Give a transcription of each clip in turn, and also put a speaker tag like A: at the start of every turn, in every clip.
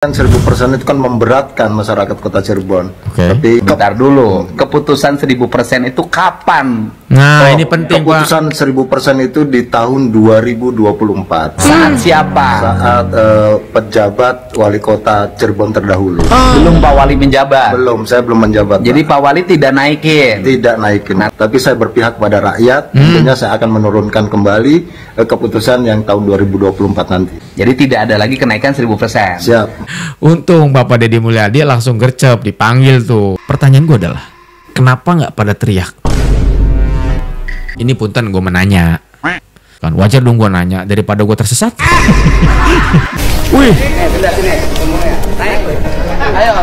A: Kan 1000% itu kan memberatkan masyarakat Kota Cirebon.
B: Tapi bentar dulu, keputusan 1000% itu kapan?
A: Nah,
B: ini penting,
A: keputusan Pak. 1000% itu di tahun 2024.
B: Saat siapa?
A: Saat pejabat wali kota Cirebon terdahulu.
B: Belum Pak Wali menjabat?
A: Belum, saya belum menjabat.
B: Jadi Pak Wali tidak naikin?
A: Tidak naikin. Tapi saya berpihak pada rakyat. Tentunya saya akan menurunkan kembali keputusan yang tahun 2024 nanti.
B: Jadi tidak ada lagi kenaikan 1000%?
A: Siap.
C: Untung Bapak Deddy Mulyadi langsung gercep, dipanggil tuh. Pertanyaan gue adalah, kenapa nggak pada teriak? Ini punten gue menanya. Kan wajar dong gue nanya, daripada gue tersesat. Wih.
B: Ayo.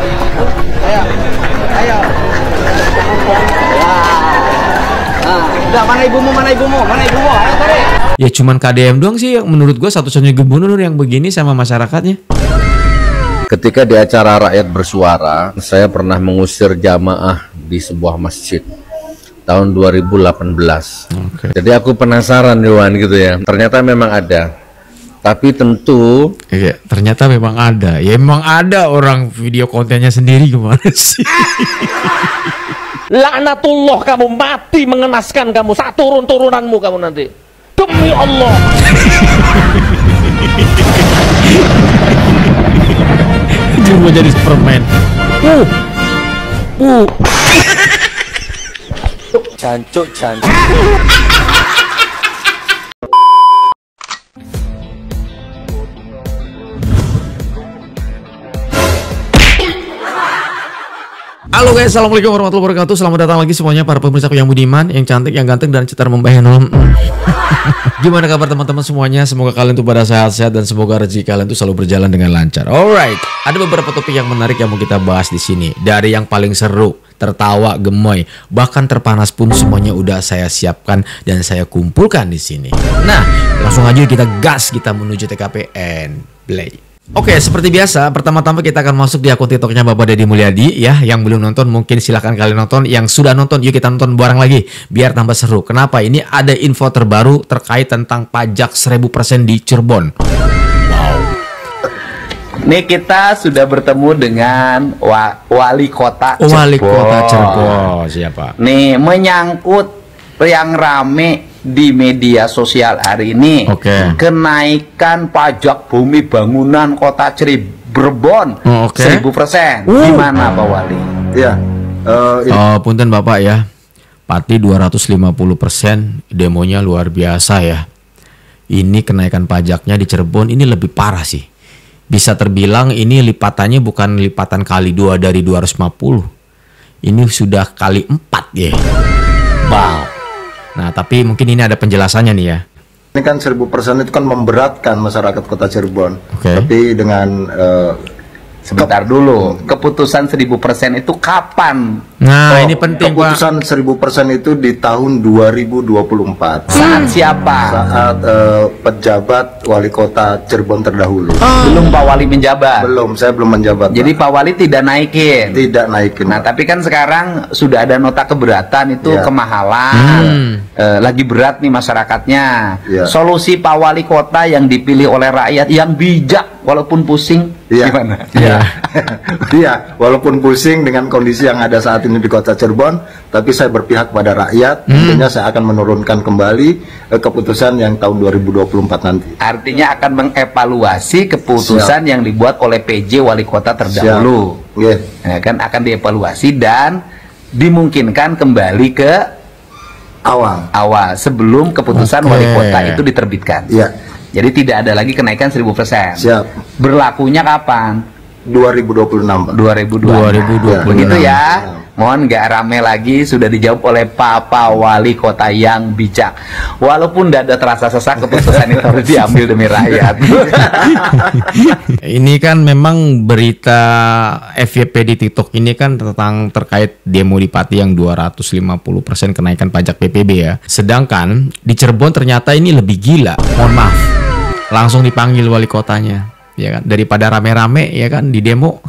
B: Udah, mana ibumu? Ayo tarik.
C: Ya cuman KDM doang sih yang menurut gue satu-satunya gubernur yang begini sama masyarakatnya.
D: Ketika di acara rakyat bersuara, saya pernah mengusir jamaah di sebuah masjid tahun 2018. Jadi aku penasaran Dewan gitu ya. Ternyata memang ada. Tapi tentu
C: ternyata memang ada. Ya memang ada, orang video kontennya sendiri gimana sih?
E: Laknatullah, kamu mati mengenaskan kamu, saat turun-turunanmu kamu nanti. Demi Allah.
C: Dia mau jadi Superman.
E: Jancuk.
C: Halo guys, assalamualaikum warahmatullahi wabarakatuh. Selamat datang lagi semuanya para pemirsa yang budiman, yang cantik, yang ganteng, dan cetar membayang. Gimana kabar teman-teman semuanya? Semoga kalian tuh pada sehat-sehat dan semoga rezeki kalian tuh selalu berjalan dengan lancar. Alright, ada beberapa topik yang menarik yang mau kita bahas di sini. Dari yang paling seru, tertawa, gemoy, bahkan terpanas pun semuanya udah saya siapkan dan saya kumpulkan di sini. Nah, langsung aja kita gas, kita menuju TKPN. Play. Oke, seperti biasa, pertama-tama kita akan masuk di akun TikToknya Bapak Deddy Mulyadi ya. Yang belum nonton mungkin silahkan kalian nonton. Yang sudah nonton, yuk kita nonton bareng lagi biar tambah seru. Kenapa? Ini ada info terbaru terkait tentang pajak 1000% di Cirebon. Wow.
B: Nih kita sudah bertemu dengan wali kota Cirebon.
C: Wali kota Cirebon siapa?
B: Nih menyangkut yang rame di media sosial hari ini, kenaikan pajak bumi bangunan kota Cirebon 1000%. Gimana Pak Wali?
A: Ya.
C: Punten Bapak ya, pati 250%, demonya luar biasa ya. Ini kenaikan pajaknya di Cirebon ini lebih parah sih. Bisa terbilang ini lipatannya bukan lipatan kali 2 dari 250. Ini sudah kali 4 ya. Wow. Nah, tapi mungkin ini ada penjelasannya nih ya.
A: Ini kan 1000% itu kan memberatkan masyarakat Kota Cirebon. Tapi dengan
B: sebentar dulu, keputusan 1000% itu kapan?
C: Nah, ini penting Pak.
A: Keputusan 1000% itu di tahun 2024.
B: Saat siapa?
A: Saat pejabat wali kota Cirebon terdahulu.
B: Belum Pak Wali menjabat?
A: Belum, saya belum menjabat.
B: Jadi Pak Wali tidak naikin?
A: Tidak naikin.
B: Nah, tapi kan sekarang sudah ada nota keberatan itu kemahalan. Lagi berat nih masyarakatnya. Solusi Pak Wali kota yang dipilih oleh rakyat yang bijak walaupun pusing, gimana?
A: Iya, walaupun pusing dengan kondisi yang ada saat ini di Kota Cirebon, tapi saya berpihak pada rakyat. Tentunya saya akan menurunkan kembali keputusan yang tahun 2024 nanti.
B: Artinya akan mengevaluasi keputusan yang dibuat oleh PJ wali kota terdahulu. Ya, kan akan dievaluasi dan dimungkinkan kembali ke awal sebelum keputusan wali kota itu diterbitkan. Jadi tidak ada lagi kenaikan 1000%. Berlakunya kapan?
A: 2026.
B: 2026. Begitu ya. Mohon nggak rame lagi, sudah dijawab oleh Papa Wali Kota yang bijak. Walaupun dada terasa sesak, keputusan itu harus diambil demi rakyat.
C: Ini kan memang berita FYP di TikTok ini kan tentang terkait demo di Pati yang 250% kenaikan pajak PPB ya. Sedangkan di Cirebon ternyata ini lebih gila. Mohon maaf, langsung dipanggil wali kotanya, ya kan? Daripada rame-rame ya kan di demo.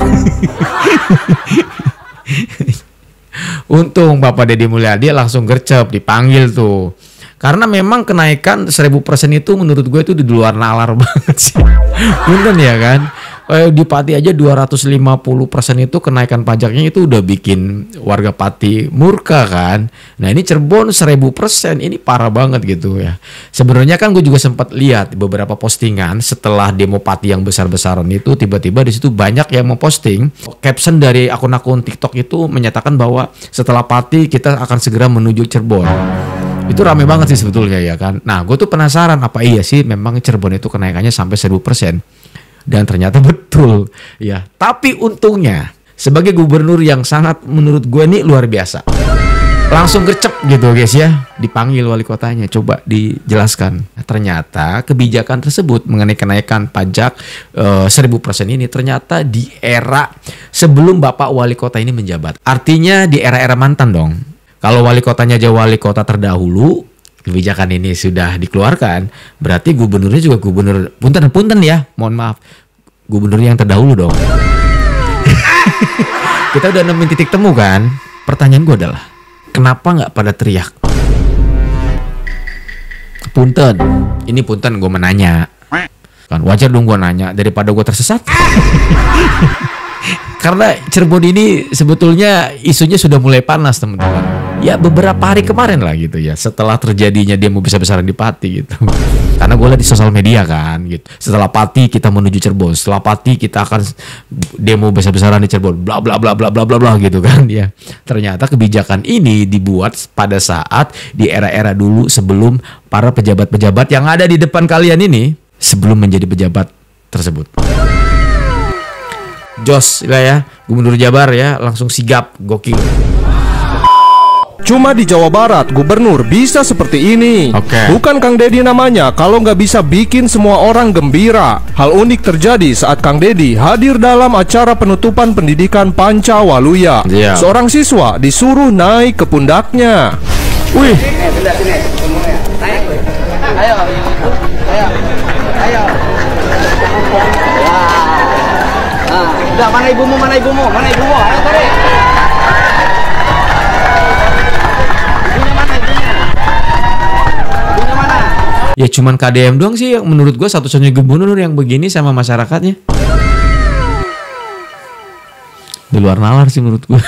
C: Untung Bapak Deddy Mulyadi langsung gercep, dipanggil tuh. Karena memang kenaikan 1000% itu menurut gue itu di luar nalar banget sih. Punten ya kan. Di Pati aja 250% itu kenaikan pajaknya itu udah bikin warga Pati murka kan. Nah ini Cirebon 1000%, ini parah banget gitu ya. Sebenarnya kan gue juga sempat lihat beberapa postingan setelah demo Pati yang besar-besaran itu, tiba-tiba di situ banyak yang memposting caption dari akun-akun TikTok itu menyatakan bahwa setelah Pati kita akan segera menuju Cirebon. Itu rame banget sih sebetulnya ya kan. Nah gue tuh penasaran apa iya sih memang Cirebon itu kenaikannya sampai 1000%. Dan ternyata betul ya. Tapi untungnya sebagai gubernur yang sangat menurut gue ini luar biasa, langsung gercep gitu guys ya, dipanggil wali kotanya, coba dijelaskan. Ternyata kebijakan tersebut mengenai kenaikan pajak 1000% ini ternyata di era sebelum Bapak wali kota ini menjabat. Artinya di era-era mantan dong. Kalau wali kotanya aja wali kota terdahulu, kebijakan ini sudah dikeluarkan, berarti gubernurnya juga gubernur punten ya, mohon maaf, gubernur yang terdahulu dong. Kita udah nemuin titik temu kan. Pertanyaan gue adalah kenapa nggak pada teriak punten? Ini punten gue menanya kan, wajar dong gue nanya daripada gue tersesat. Karena Cirebon ini sebetulnya isunya sudah mulai panas teman-teman. Ya beberapa hari kemarin lah gitu ya, setelah terjadinya demo besar-besaran di Pati gitu. Karena gue lihat di sosial media kan gitu. Setelah Pati kita menuju Cirebon, setelah Pati kita akan demo besar-besaran di Cirebon, bla bla bla bla bla bla bla gitu kan ya. Ternyata kebijakan ini dibuat pada saat di era-era dulu sebelum para pejabat-pejabat yang ada di depan kalian ini sebelum menjadi pejabat tersebut. Jos lah ya, Gubernur Jabar ya, langsung sigap, gokil.
F: Cuma di Jawa Barat gubernur bisa seperti ini. Bukan Kang Deddy namanya kalau nggak bisa bikin semua orang gembira. Hal unik terjadi saat Kang Deddy hadir dalam acara penutupan pendidikan Pancawaluya. Seorang siswa disuruh naik ke pundaknya.
C: Wih.
B: Ayo. Udah, mana ibumu? Ayo tarik.
C: Ya cuman KDM doang sih yang menurut gue satu-satunya gubernur yang begini sama masyarakatnya. Di luar nalar sih menurut gue.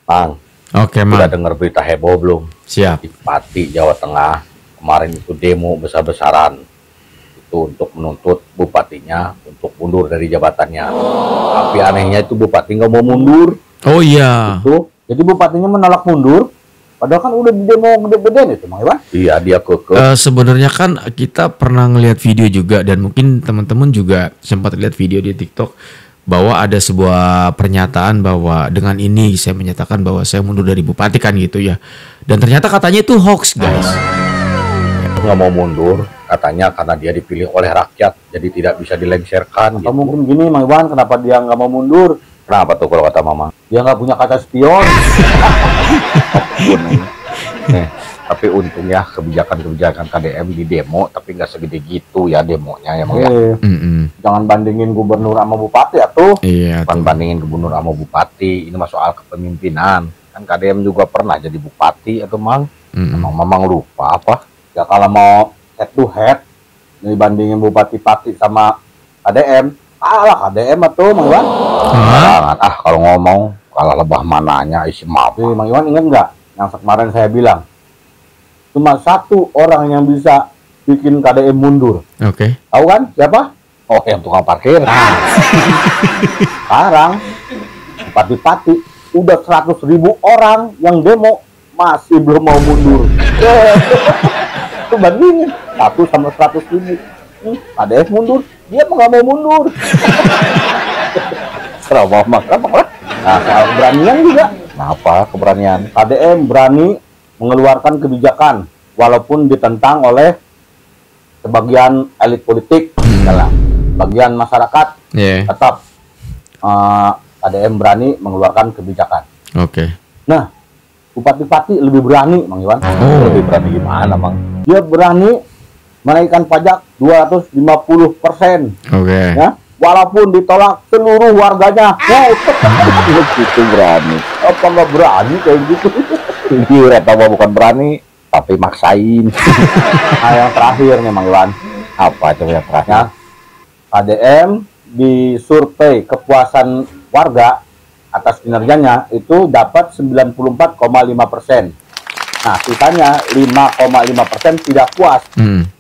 D: Bang, udah dengar berita heboh belum?
C: Siap.
D: Di Pati, Jawa Tengah kemarin itu demo besar-besaran itu untuk menuntut bupatinya untuk mundur dari jabatannya. Tapi anehnya itu bupati nggak mau mundur.
C: Oh iya.
D: Jadi bupatinya menolak mundur. Padahal kan udah di demo gede-gedean itu, Mang Iwan. Iya, dia kekeh.
C: Sebenarnya kan kita pernah ngelihat video juga, dan mungkin teman-teman juga sempat lihat video di TikTok bahwa ada sebuah pernyataan bahwa dengan ini saya menyatakan bahwa saya mundur dari bupati kan gitu ya. Dan ternyata katanya itu hoax, guys.
D: Nggak mau mundur, katanya karena dia dipilih oleh rakyat, jadi tidak bisa dilengsarkan. Atau gitu. Mungkin gini, Mang Iwan, kenapa dia nggak mau mundur? Kenapa tuh kalau kata Mama? Dia nggak punya kaca spion. Nih, tapi untungnya kebijakan-kebijakan KDM di demo, tapi nggak segede gitu ya demonya ya, Mang ya. Jangan bandingin gubernur sama bupati atuh.
C: Iya.
D: Bukan bandingin gubernur sama bupati, ini mah soal kepemimpinan. Kan KDM juga pernah jadi bupati atau Mang. Mamang lupa apa? Ya kalau mau head to head, dibandingin bupati Pati sama KDM. Alah KDM tuh Mang Iwan. Kalau ngomong kalah lebah mananya isi maaf. Mang Iwan ingat nggak yang kemarin saya bilang cuma satu orang yang bisa bikin KDM mundur. Tahu kan siapa? Oh, yang tukang parkir. Sekarang Pati udah 100.000 orang yang demo masih belum mau mundur. Itu bandingin 1 sama 100.000. KDM mundur, dia nggak mau mundur. Kenapa? Nah, soal keberanian juga. Kenapa keberanian? KDM berani mengeluarkan kebijakan walaupun ditentang oleh sebagian elit politik, bagian masyarakat, tetap KDM berani mengeluarkan kebijakan. Nah, Bupati Pati lebih berani, Mang Iwan. Lebih berani gimana, Mang? Dia berani menaikkan pajak 250%. Ya, walaupun ditolak seluruh warganya. Itu berani. Apa nggak berani kayak gitu? Gila, tahu bukan berani.
G: tapi maksain. Nah, yang terakhir nih Mang Iwan. Apa coba yang terakhir? KDM di survei kepuasan warga atas kinerjanya itu dapat 94,5%. Nah, sisanya 5,5% tidak puas.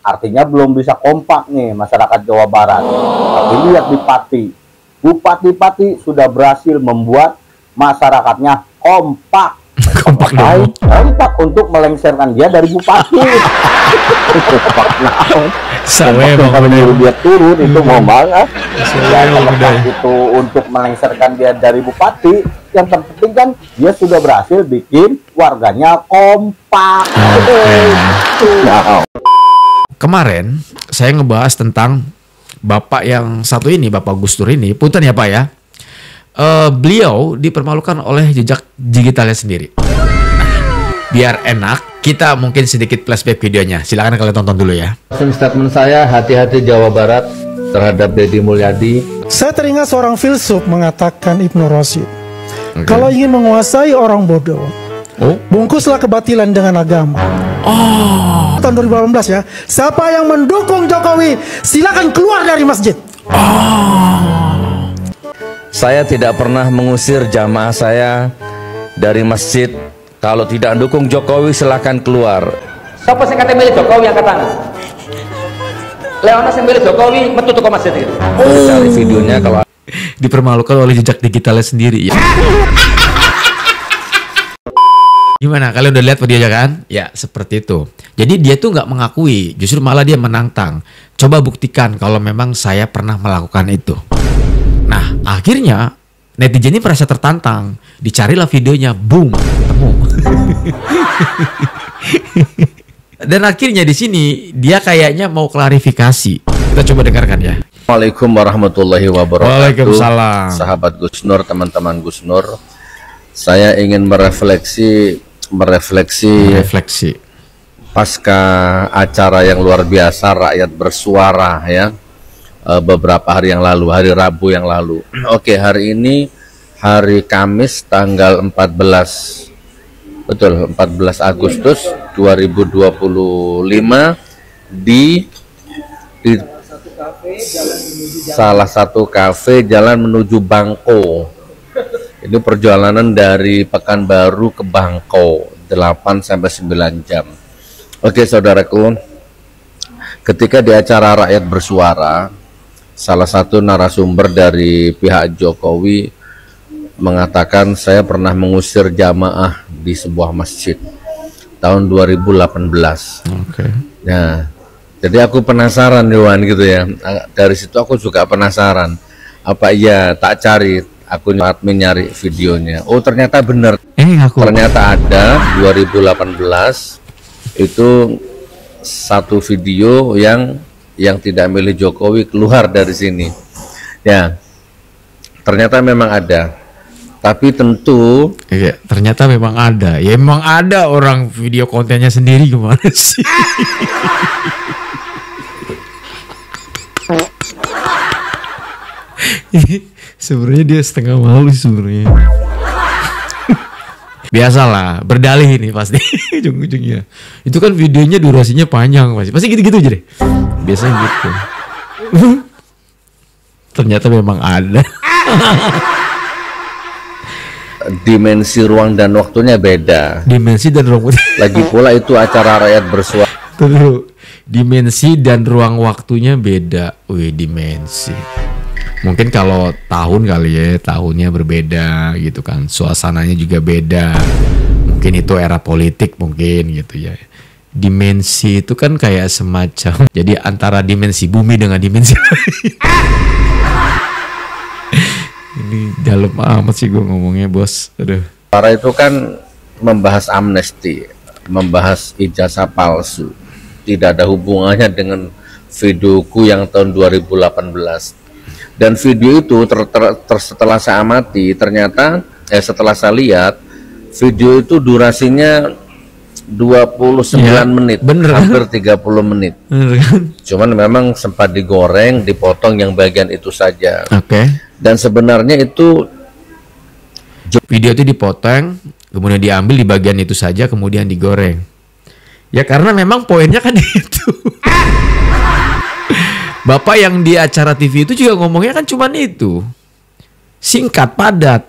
G: Artinya belum bisa kompak nih masyarakat Jawa Barat. Tapi lihat di Pati. Bupati-Pati sudah berhasil membuat masyarakatnya kompak. Kompak untuk melengsarkan dia dari bupati. Kalau dia turun itu mau banget. Itu untuk melengsarkan dia dari bupati. Yang terpenting kan dia sudah berhasil bikin warganya kompak.
C: Kemarin saya ngebahas tentang bapak yang satu ini, Bapak Gus Dur ini. Punten ya Pak ya. Beliau dipermalukan oleh jejak digitalnya sendiri. Biar enak, kita mungkin sedikit flashback videonya. Silakan kalian tonton dulu ya.
D: Statement saya, hati-hati Jawa Barat terhadap Deddy Mulyadi.
H: Saya teringat seorang filsuf mengatakan, Ibnu Rashid, kalau ingin menguasai orang bodoh, bungkuslah kebatilan dengan agama. Tahun 2018 ya. Siapa yang mendukung Jokowi, silakan keluar dari masjid.
D: Saya tidak pernah mengusir jamaah saya dari masjid. Kalau tidak dukung Jokowi silahkan keluar.
E: Siapa sing kate milih Jokowi angkat tangan? Leona sing milih Jokowi metu teko masjid gitu.
D: Cari videonya kalau
C: dipermalukan oleh jejak digitalnya sendiri ya. Gimana? Kalian udah lihat videonya kan? Ya seperti itu. Jadi dia tuh nggak mengakui, justru malah dia menantang. Coba buktikan kalau memang saya pernah melakukan itu. Nah akhirnya netizen ini merasa tertantang. Dicarilah videonya, boom, ketemu. Dan akhirnya di sini dia kayaknya mau klarifikasi. Kita coba dengarkan ya.
D: Assalamualaikum warahmatullahi wabarakatuh.
C: Waalaikumsalam.
D: Sahabat Gus Nur, teman-teman Gus Nur, saya ingin merefleksi pasca acara yang luar biasa rakyat bersuara ya, beberapa hari yang lalu, hari Rabu yang lalu. Oke, hari ini hari Kamis tanggal 14 Agustus 2025 di salah satu kafe jalan menuju Bangko. Ini perjalanan dari Pekanbaru ke Bangko 8-9 jam. Oke saudaraku, ketika di acara rakyat bersuara, salah satu narasumber dari pihak Jokowi mengatakan saya pernah mengusir jamaah di sebuah masjid tahun 2018. Nah, jadi aku penasaran Dewan gitu ya. Dari situ aku juga penasaran. Apa iya, tak cari, aku nyari videonya. Oh ternyata benar. Ternyata ada 2018 itu satu video yang tidak milih Jokowi keluar dari sini. Ya, ternyata memang ada. Tapi tentu
C: ternyata memang ada. Ya memang ada orang video kontennya sendiri, gimana sih? Sebenarnya dia setengah malu sebenarnya. Biasalah, berdalih ini pasti ujung-ujungnya. Itu kan videonya durasinya panjang pasti gitu-gitu aja deh. Biasanya gitu. Ternyata memang ada.
D: Dimensi ruang dan waktunya beda.
C: Dimensi dan ruang waktu.
D: Lagi pula itu acara rakyat bersuara.
C: Tuh, dimensi dan ruang waktunya beda. Wih, dimensi. Mungkin kalau tahun kali ya, tahunnya berbeda gitu kan. Suasananya juga beda. Mungkin itu era politik mungkin gitu ya. Dimensi itu kan kayak semacam jadi antara dimensi bumi dengan dimensi lain. Ini dalam amat sih gue ngomongnya bos. Aduh.
D: Para itu kan membahas amnesti, membahas ijazah palsu. Tidak ada hubungannya dengan videoku yang tahun 2018. Dan video itu setelah saya amati, ternyata setelah saya lihat video itu durasinya 29 menit,
C: bener,
D: hampir 30 menit.
C: Bener, kan?
D: Cuman memang sempat digoreng, dipotong yang bagian itu saja. Dan sebenarnya itu
C: video itu dipotong, kemudian diambil di bagian itu saja, kemudian digoreng. Ya karena memang poinnya kan itu. Bapak yang di acara TV itu juga ngomongnya kan cuman itu. Singkat, padat.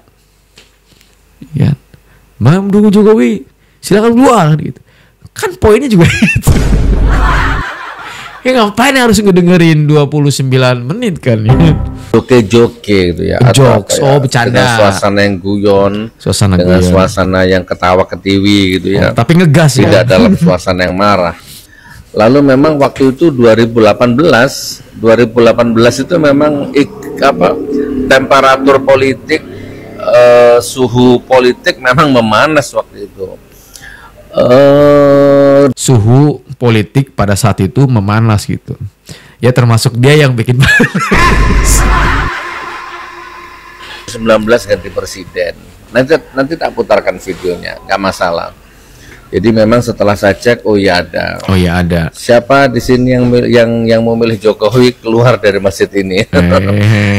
C: Ya. Mendukung Jokowi, silakan keluar gitu. Kan poinnya juga itu. Ya ngapain harus ngedengerin 29 menit kan ya.
D: Joke-joke gitu ya.
C: Jokes,
D: ya,
C: bercanda.
D: Dengan suasana yang guyon, dengan suasana yang ketawa ketiwi gitu ya.
C: Tapi ngegas ya.
D: Tidak dalam suasana yang marah. Lalu memang waktu itu 2018 itu memang temperatur politik, suhu politik memang memanas waktu itu.
C: Suhu politik pada saat itu memanas gitu. Ya termasuk dia yang bikin panas.
D: 19 ganti presiden. Nanti tak putarkan videonya, nggak masalah. Jadi memang setelah saya cek, oh ya ada.
C: Oh ya ada.
D: Siapa di sini yang mau milih Jokowi keluar dari masjid ini?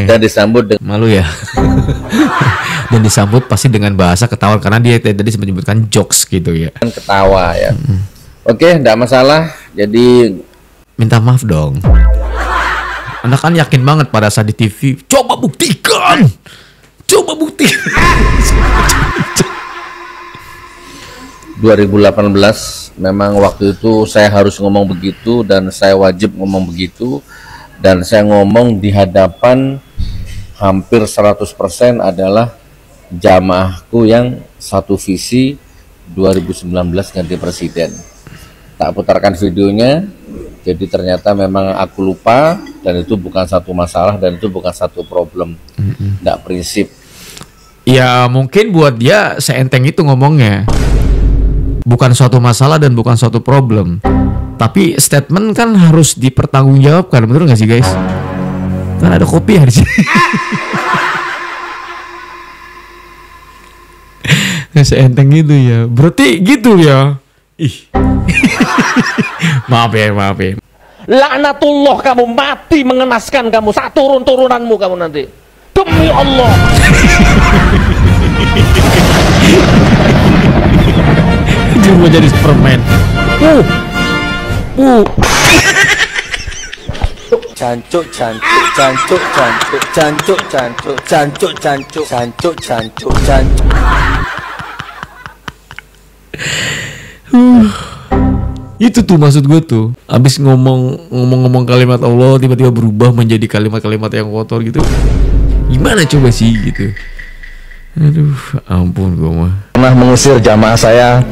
D: Dan disambut dengan
C: malu ya. Dan disambut pasti dengan bahasa ketawa karena dia tadi sempat menyebutkan jokes gitu ya.
D: Ketawa ya. Oke, enggak masalah. Jadi
C: minta maaf dong. Anda kan yakin banget pada saat di TV, coba buktikan. Coba buktikan.
D: 2018 memang waktu itu saya harus ngomong begitu dan saya wajib ngomong begitu, dan saya ngomong di hadapan hampir 100% adalah jamaahku yang satu visi 2019 ganti presiden. Tak putarkan videonya, jadi ternyata memang aku lupa, dan itu bukan satu masalah dan itu bukan satu problem, tidak prinsip.
C: Ya mungkin buat dia seenteng itu ngomongnya. Bukan suatu masalah dan bukan suatu problem. Tapi statement kan harus dipertanggungjawabkan, betul nggak sih guys? Kan ada kopi ya di sini. Seenteng gitu ya. Berarti gitu ya. Ih. Maaf ya.
E: Laknatullah, kamu mati mengenaskan kamu, turun-turunanmu kamu nanti. Demi Allah.
C: Dia mau jadi Superman.
I: Cancuk.
C: Itu tuh maksud gue tuh. Abis ngomong kalimat Allah tiba-tiba berubah menjadi kalimat-kalimat yang kotor gitu. Gimana coba sih gitu. Aduh, ampun gue mah.
J: Pernah mengusir jamaah saya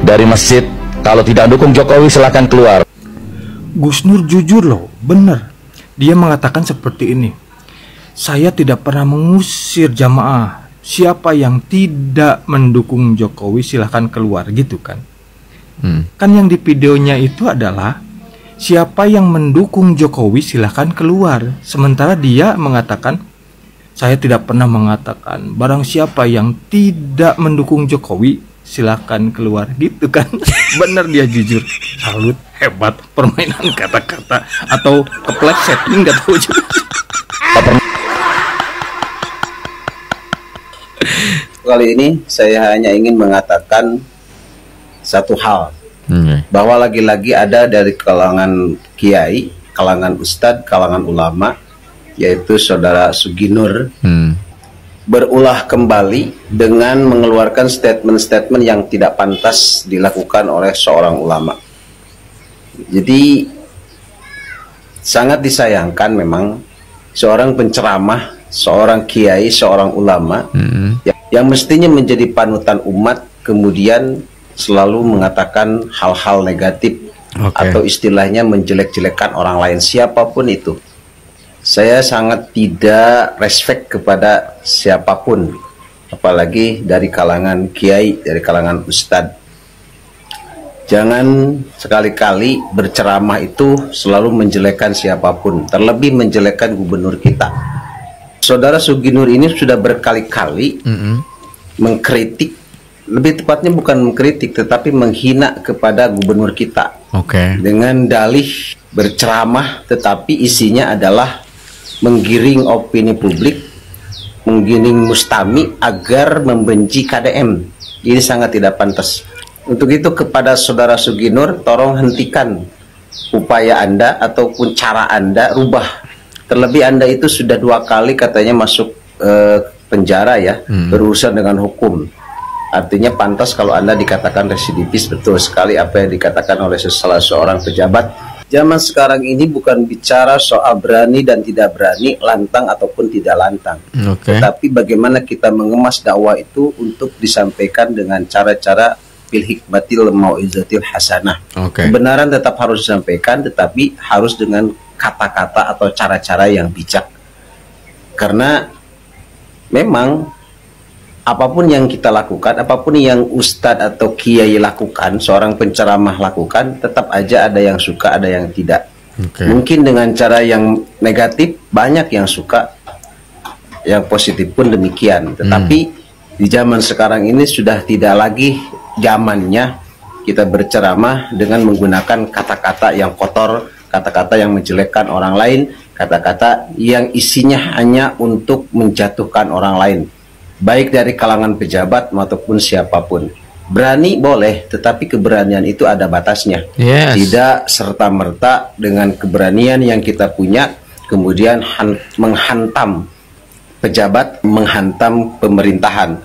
J: dari masjid. Kalau tidak dukung Jokowi silahkan keluar.
K: Gus Nur jujur loh, bener. Dia mengatakan seperti ini. Saya tidak pernah mengusir jamaah. Siapa yang tidak mendukung Jokowi silahkan keluar, gitu kan. Kan yang di videonya itu adalah siapa yang mendukung Jokowi silahkan keluar. Sementara dia mengatakan, saya tidak pernah mengatakan barang siapa yang tidak mendukung Jokowi silahkan keluar, gitu kan. Bener dia jujur. Salut, hebat. Permainan kata-kata atau kepleset, nggak tahu juga.
G: Kali ini saya hanya ingin mengatakan satu hal, bahwa lagi-lagi ada dari kalangan kiai, kalangan ustadz, kalangan ulama, yaitu saudara Suginur, berulah kembali dengan mengeluarkan statement-statement yang tidak pantas dilakukan oleh seorang ulama. Jadi sangat disayangkan memang seorang penceramah, seorang kiai, seorang ulama yang mestinya menjadi panutan umat kemudian selalu mengatakan hal-hal negatif atau istilahnya menjelek-jelekan orang lain, siapapun itu. Saya sangat tidak respect kepada siapapun, apalagi dari kalangan kiai, dari kalangan ustadz. Jangan sekali-kali berceramah itu selalu menjelekkan siapapun, terlebih menjelekkan gubernur kita. Saudara Suginur ini sudah berkali-kali mengkritik, lebih tepatnya bukan mengkritik tetapi menghina kepada gubernur kita. Dengan dalih berceramah tetapi isinya adalah menggiring opini publik, menggiring Mustami agar membenci KDM. Ini sangat tidak pantas.
I: Untuk itu kepada Saudara Suginur, tolong hentikan upaya Anda ataupun cara Anda rubah. Terlebih Anda itu sudah 2 kali katanya masuk penjara ya, berurusan dengan hukum. Artinya pantas kalau Anda dikatakan residivis. Betul sekali apa yang dikatakan oleh salah seorang pejabat. Zaman sekarang ini bukan bicara soal berani dan tidak berani, lantang ataupun tidak lantang. Tetapi bagaimana kita mengemas dakwah itu untuk disampaikan dengan cara-cara bil hikmatil mau'izatil hasanah. Kebenaran tetap harus disampaikan, tetapi harus dengan kata-kata atau cara-cara yang bijak. Karena memang apapun yang kita lakukan, apapun yang ustadz atau kiai lakukan, seorang penceramah lakukan, tetap aja ada yang suka, ada yang tidak. Mungkin dengan cara yang negatif banyak yang suka, yang positif pun demikian. Tetapi di zaman sekarang ini sudah tidak lagi zamannya kita berceramah dengan menggunakan kata-kata yang kotor, kata-kata yang menjelekkan orang lain, kata-kata yang isinya hanya untuk menjatuhkan orang lain, baik dari kalangan pejabat maupun siapapun. Berani boleh, tetapi keberanian itu ada batasnya. Tidak serta-merta dengan keberanian yang kita punya kemudian menghantam pejabat, menghantam pemerintahan.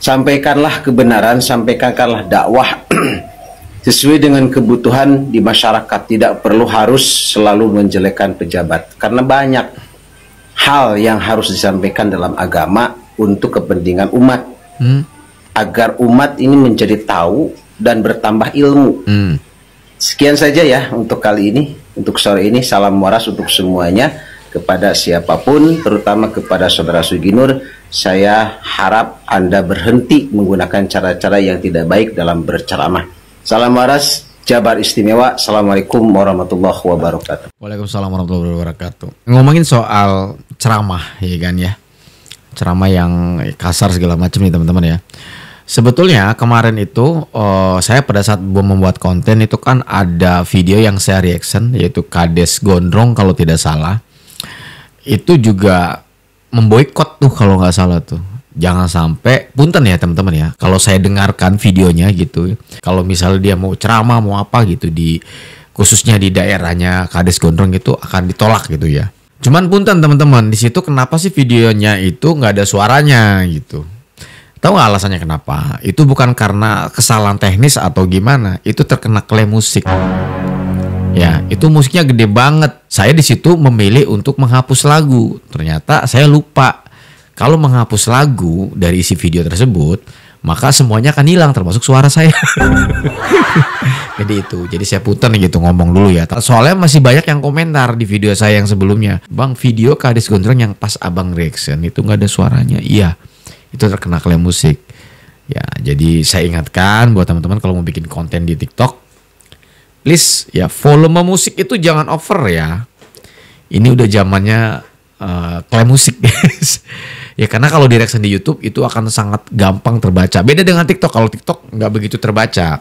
I: Sampaikanlah kebenaran, sampaikanlah dakwah sesuai dengan kebutuhan di masyarakat. Tidak perlu harus selalu menjelekkan pejabat, karena banyak hal yang harus disampaikan dalam agama untuk kepentingan umat, agar umat ini menjadi tahu dan bertambah ilmu. Sekian saja ya untuk kali ini, untuk sore ini. Salam waras untuk semuanya, kepada siapapun, terutama kepada Saudara Suginur. Saya harap Anda berhenti menggunakan cara-cara yang tidak baik dalam berceramah. Salam waras, Jabar Istimewa. Assalamualaikum warahmatullahi wabarakatuh.
C: Waalaikumsalam warahmatullahi wabarakatuh. Ngomongin soal ceramah, ya kan ya, ceramah yang kasar segala macam nih teman-teman ya. Sebetulnya kemarin itu saya pada saat membuat konten itu kan ada video yang saya reaction, yaitu Kades Gondrong kalau tidak salah. Itu juga memboikot tuh kalau nggak salah tuh. Jangan sampai, punten ya teman-teman ya, kalau saya dengarkan videonya gitu, kalau misalnya dia mau ceramah mau apa gitu di khususnya di daerahnya Kades Gondrong itu akan ditolak gitu ya. Cuman punten teman-teman, di situ kenapa sih videonya itu nggak ada suaranya gitu? Tahu nggak alasannya kenapa? Itu bukan karena kesalahan teknis atau gimana, itu terkena klaim musik. Ya, itu musiknya gede banget. Saya di situ memilih untuk menghapus lagu. Ternyata saya lupa kalau menghapus lagu dari isi video tersebut, maka semuanya akan hilang termasuk suara saya. Jadi itu, jadi saya putar gitu ngomong dulu ya. Soalnya masih banyak yang komentar di video saya yang sebelumnya, Bang, video Kades Gondrong yang pas abang reaction itu nggak ada suaranya. Iya, itu terkena klaim musik. Ya, jadi saya ingatkan buat teman-teman kalau mau bikin konten di TikTok, please ya volume musik itu jangan over ya. Ini udah zamannya klaim musik guys. Ya karena kalau di reaction di YouTube itu akan sangat gampang terbaca. Beda dengan TikTok, kalau TikTok nggak begitu terbaca.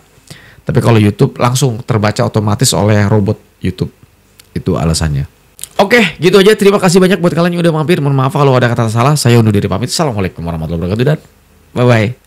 C: Tapi kalau YouTube langsung terbaca otomatis oleh robot YouTube. Itu alasannya. Oke, gitu aja. Terima kasih banyak buat kalian yang udah mampir. Mohon maaf kalau ada kata salah. Saya undur diri pamit. Assalamualaikum warahmatullahi wabarakatuh dan bye-bye.